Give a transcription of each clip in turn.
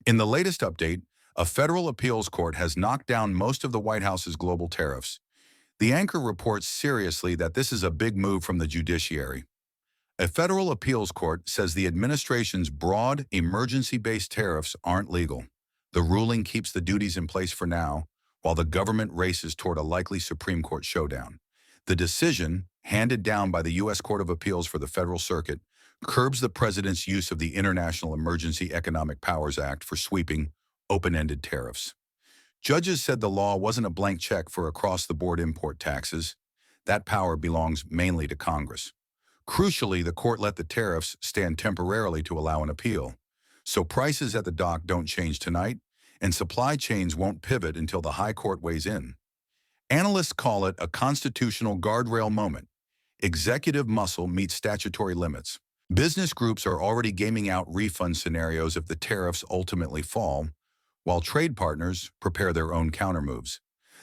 In the latest update, a federal appeals court has knocked down most of the White House's global tariffs. The anchor reports seriously that this is a big move from the judiciary. A federal appeals court says the administration's broad, emergency-based tariffs aren't legal. The ruling keeps the duties in place for now, while the government races toward a likely Supreme Court showdown. The decision, handed down by the U.S. Court of Appeals for the Federal Circuit, curbs the president's use of the International Emergency Economic Powers Act for sweeping, open-ended tariffs. Judges said the law wasn't a blank check for across-the-board import taxes. That power belongs mainly to Congress. Crucially, the court let the tariffs stand temporarily to allow an appeal. So prices at the dock don't change tonight, and supply chains won't pivot until the High Court weighs in. Analysts call it a constitutional guardrail moment. Executive muscle meets statutory limits. Business groups are already gaming out refund scenarios if the tariffs ultimately fall, while trade partners prepare their own countermoves.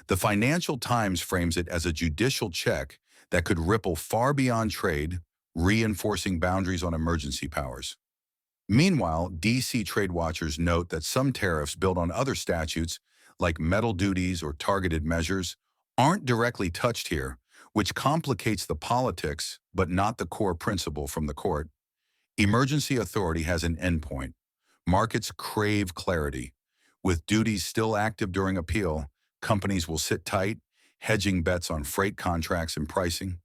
The Financial Times frames it as a judicial check that could ripple far beyond trade, reinforcing boundaries on emergency powers. Meanwhile, D.C. trade watchers note that some tariffs built on other statutes, like metal duties or targeted measures, aren't directly touched here, which complicates the politics but not the core principle from the court. Emergency authority has an endpoint. Markets crave clarity. With duties still active during appeal, companies will sit tight, hedging bets on freight contracts and pricing.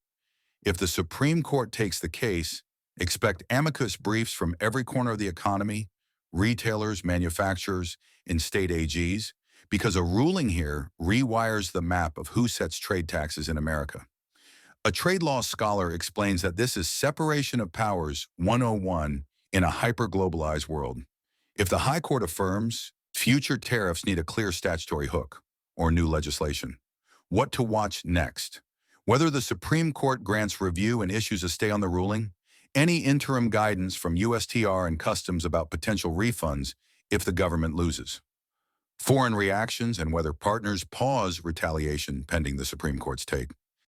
If the Supreme Court takes the case, expect amicus briefs from every corner of the economy, retailers, manufacturers, and state AGs, because a ruling here rewires the map of who sets trade taxes in America. A trade law scholar explains that this is separation of powers 101 in a hyper-globalized world. If the High Court affirms, future tariffs need a clear statutory hook, or new legislation. What to watch next? Whether the Supreme Court grants review and issues a stay on the ruling, any interim guidance from USTR and Customs about potential refunds if the government loses. Foreign reactions and whether partners pause retaliation pending the Supreme Court's take.